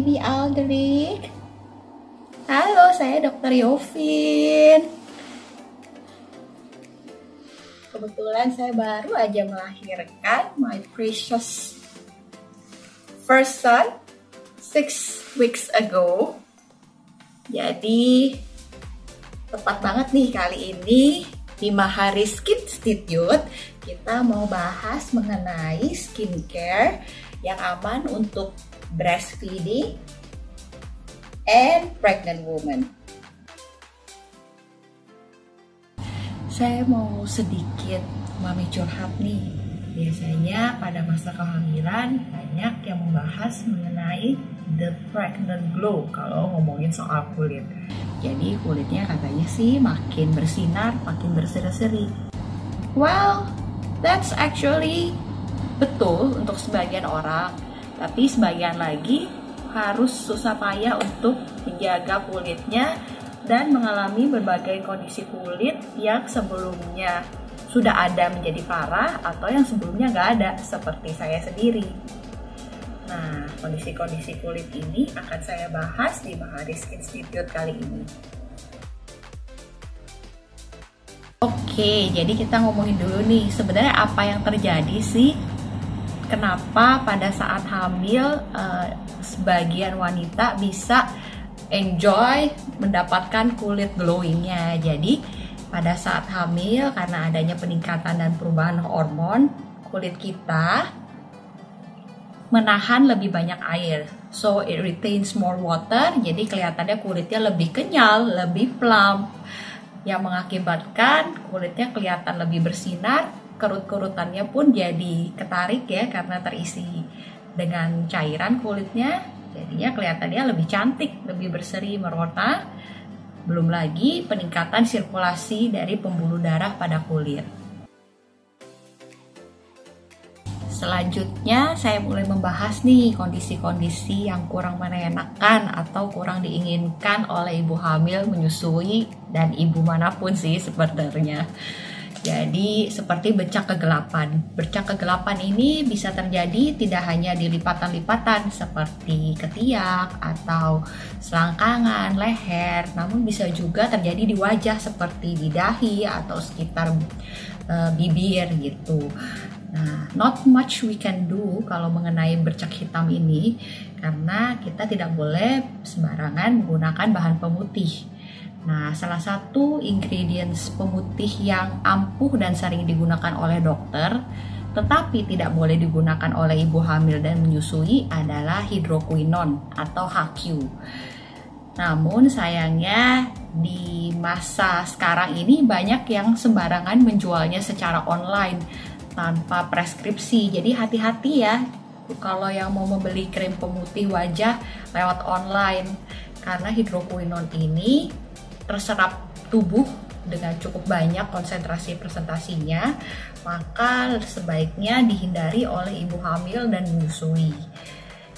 baby Aldrich. Halo, saya Dr. Yovin. Kebetulan saya baru aja melahirkan my precious first son 6 weeks ago. Jadi tepat banget nih kali ini di Maharis Kids Institute kita mau bahas mengenai skincare yang aman untuk breastfeeding and pregnant woman. Saya mau sedikit mami curhat nih. Biasanya pada masa kehamilan banyak yang membahas mengenai the pregnant glow kalau ngomongin soal kulit. Jadi kulitnya katanya sih makin bersinar, makin berseri-seri. Well, that's actually betul untuk sebagian orang, tapi sebagian lagi harus susah payah untuk menjaga kulitnya dan mengalami berbagai kondisi kulit yang sebelumnya sudah ada menjadi parah atau yang sebelumnya nggak ada, seperti saya sendiri. Nah, kondisi-kondisi kulit ini akan saya bahas di Maharis Institute kali ini. Oke, jadi kita ngomongin dulu nih, sebenarnya apa yang terjadi sih? Kenapa pada saat hamil sebagian wanita bisa enjoy mendapatkan kulit glowingnya? Jadi pada saat hamil karena adanya peningkatan dan perubahan hormon, kulit kita menahan lebih banyak air, so it retains more water. Jadi kelihatannya kulitnya lebih kenyal, lebih plump, yang mengakibatkan kulitnya kelihatan lebih bersinar. Kerut-kerutannya pun jadi ketarik ya karena terisi dengan cairan kulitnya, jadinya kelihatannya lebih cantik, lebih berseri merona. Belum lagi peningkatan sirkulasi dari pembuluh darah pada kulit. Selanjutnya saya mulai membahas nih kondisi-kondisi yang kurang mengenakan atau kurang diinginkan oleh ibu hamil menyusui dan ibu manapun sih sebenarnya. Jadi seperti bercak kegelapan. Bercak kegelapan ini bisa terjadi tidak hanya di lipatan-lipatan seperti ketiak atau selangkangan, leher, namun bisa juga terjadi di wajah seperti di dahi atau sekitar bibir gitu. Nah, not much we can do kalau mengenai bercak hitam ini karena kita tidak boleh sembarangan menggunakan bahan pemutih. Nah, salah satu ingredients pemutih yang ampuh dan sering digunakan oleh dokter tetapi tidak boleh digunakan oleh ibu hamil dan menyusui adalah hidroquinone atau HQ. Namun sayangnya di masa sekarang ini banyak yang sembarangan menjualnya secara online tanpa preskripsi. Jadi hati-hati ya kalau yang mau membeli krim pemutih wajah lewat online karena hidroquinone ini terserap tubuh dengan cukup banyak konsentrasi presentasinya, maka sebaiknya dihindari oleh ibu hamil dan menyusui.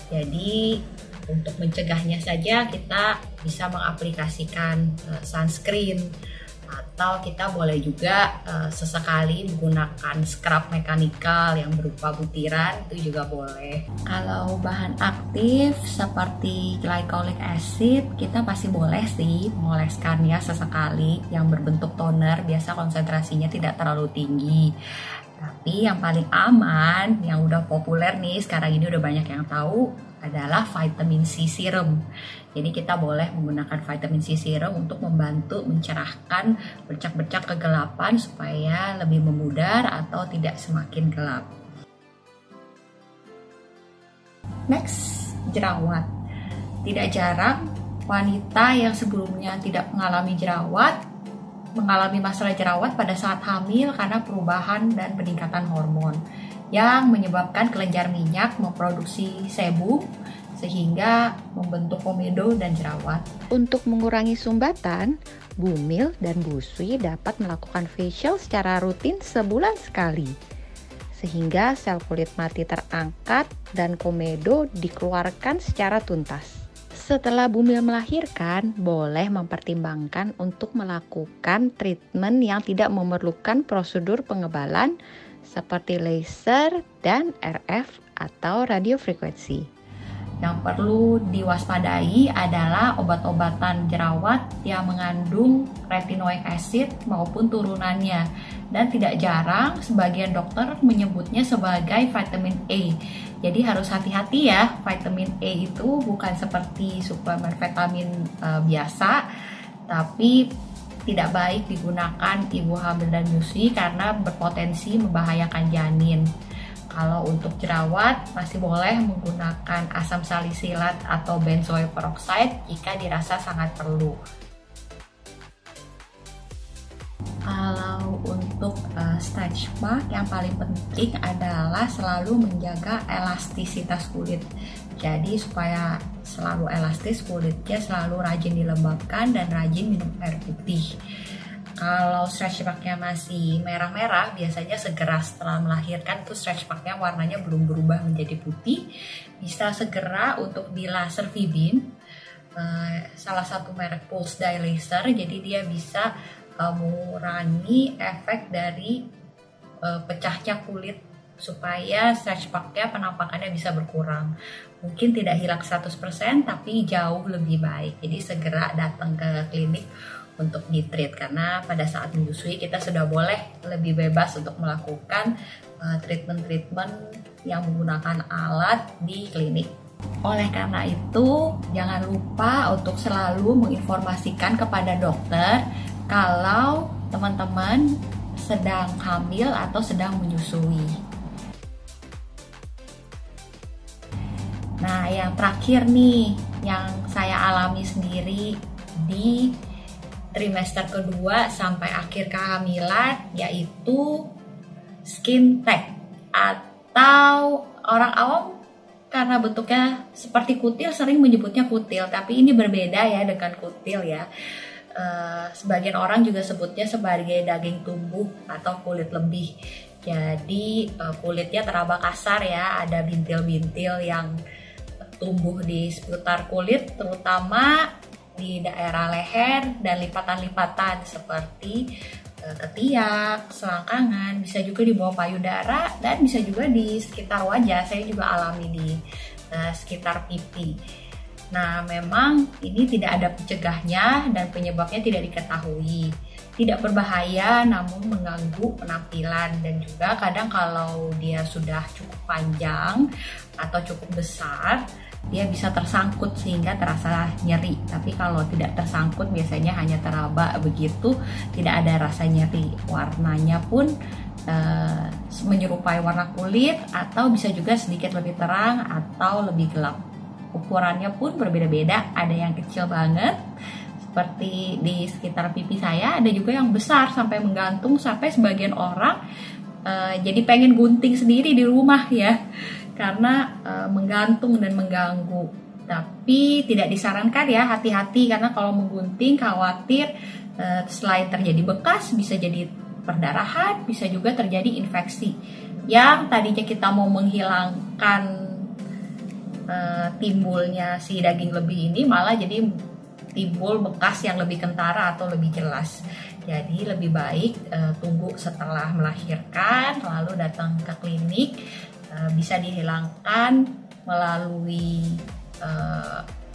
Jadi untuk mencegahnya saja kita bisa mengaplikasikan sunscreen atau kita boleh juga sesekali menggunakan scrub mekanikal yang berupa butiran, itu juga boleh. Kalau bahan aktif seperti glycolic acid kita pasti boleh sih mengoleskannya sesekali yang berbentuk toner, biasa konsentrasinya tidak terlalu tinggi. Tapi yang paling aman, yang udah populer nih sekarang ini udah banyak yang tahu adalah vitamin C serum. Jadi kita boleh menggunakan vitamin C serum untuk membantu mencerahkan bercak-bercak kegelapan supaya lebih memudar atau tidak semakin gelap. Next, jerawat. Tidak jarang wanita yang sebelumnya tidak mengalami jerawat mengalami masalah jerawat pada saat hamil karena perubahan dan peningkatan hormon yang menyebabkan kelenjar minyak memproduksi sebum sehingga membentuk komedo dan jerawat. Untuk mengurangi sumbatan, Bumil dan Bu Swi dapat melakukan facial secara rutin sebulan sekali, sehingga sel kulit mati terangkat dan komedo dikeluarkan secara tuntas. Setelah Bumil melahirkan, boleh mempertimbangkan untuk melakukan treatment yang tidak memerlukan prosedur pengebalan seperti laser dan RF atau radiofrekuensi. Yang perlu diwaspadai adalah obat-obatan jerawat yang mengandung retinoic acid maupun turunannya. Dan tidak jarang sebagian dokter menyebutnya sebagai vitamin A. Jadi harus hati-hati ya, vitamin A itu bukan seperti suplemen vitamin biasa, tapi tidak baik digunakan ibu hamil dan menyusui karena berpotensi membahayakan janin. Kalau untuk jerawat masih boleh menggunakan asam salisilat atau benzoyl peroxide jika dirasa sangat perlu. Kalau untuk stretch mark yang paling penting adalah selalu menjaga elastisitas kulit. Jadi supaya selalu elastis, kulitnya selalu rajin dilembabkan dan rajin minum air putih. Kalau stretch marknya masih merah-merah, biasanya segera setelah melahirkan tuh stretch marknya warnanya belum berubah menjadi putih, bisa segera untuk di laser V-beam, salah satu merek Pulse Dye Laser. Jadi dia bisa mengurangi efek dari pecahnya kulit supaya stretch marknya penampakannya bisa berkurang. Mungkin tidak hilang 100% tapi jauh lebih baik. Jadi segera datang ke klinik untuk di-treat, karena pada saat menyusui kita sudah boleh lebih bebas untuk melakukan treatment-treatment yang menggunakan alat di klinik. Oleh karena itu, jangan lupa untuk selalu menginformasikan kepada dokter kalau teman-teman sedang hamil atau sedang menyusui. Nah, yang terakhir nih, yang saya alami sendiri di trimester kedua sampai akhir kehamilan, yaitu skin tag, atau orang awam karena bentuknya seperti kutil sering menyebutnya kutil, tapi ini berbeda ya dengan kutil ya. Sebagian orang juga sebutnya sebagai daging tumbuh atau kulit lebih. Jadi kulitnya teraba kasar ya, ada bintil-bintil yang tumbuh di seputar kulit, terutama di daerah leher dan lipatan-lipatan seperti ketiak, selangkangan, bisa juga di bawah payudara, dan bisa juga di sekitar wajah. Saya juga alami di sekitar pipi. Nah, memang ini tidak ada pencegahnya dan penyebabnya tidak diketahui. Tidak berbahaya namun mengganggu penampilan, dan juga kadang kalau dia sudah cukup panjang atau cukup besar, dia bisa tersangkut sehingga terasa nyeri. Tapi kalau tidak tersangkut biasanya hanya teraba begitu, tidak ada rasa nyeri. Warnanya pun menyerupai warna kulit atau bisa juga sedikit lebih terang atau lebih gelap. Ukurannya pun berbeda-beda, ada yang kecil banget seperti di sekitar pipi saya, ada juga yang besar sampai menggantung, sampai sebagian orang jadi pengen gunting sendiri di rumah ya, karena menggantung dan mengganggu. Tapi tidak disarankan ya, hati-hati, karena kalau menggunting khawatir selain terjadi bekas bisa jadi perdarahan, bisa juga terjadi infeksi. Yang tadinya kita mau menghilangkan timbulnya si daging lebih ini, malah jadi timbul bekas yang lebih kentara atau lebih jelas. Jadi lebih baik tunggu setelah melahirkan lalu datang ke klinik. Bisa dihilangkan melalui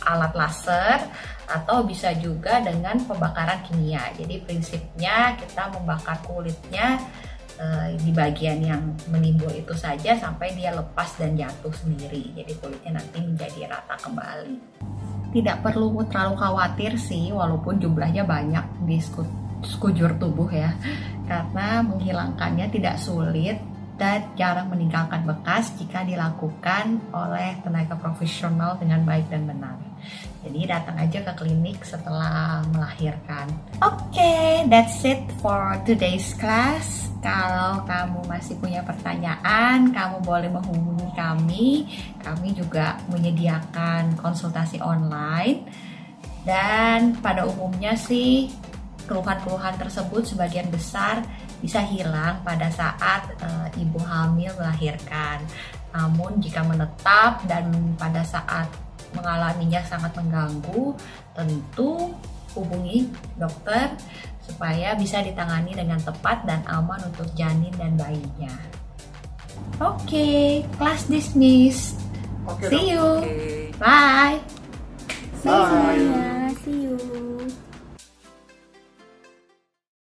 alat laser atau bisa juga dengan pembakaran kimia. Jadi prinsipnya kita membakar kulitnya di bagian yang menimbul itu saja sampai dia lepas dan jatuh sendiri. Jadi kulitnya nanti menjadi rata kembali. Tidak perlu terlalu khawatir sih, walaupun jumlahnya banyak di sekujur tubuh ya, karena menghilangkannya tidak sulit dan jarang meninggalkan bekas jika dilakukan oleh tenaga profesional dengan baik dan benar. Jadi datang aja ke klinik setelah melahirkan. Oke, that's it for today's class. Kalau kamu masih punya pertanyaan, kamu boleh menghubungi kami. Kami juga menyediakan konsultasi online. Dan pada umumnya sih keluhan-keluhan tersebut sebagian besar bisa hilang pada saat ibu hamil melahirkan. Namun jika menetap dan pada saat mengalaminya sangat mengganggu, tentu hubungi dokter supaya bisa ditangani dengan tepat dan aman untuk janin dan bayinya. Oke, kelas dismissed. See you. Bye!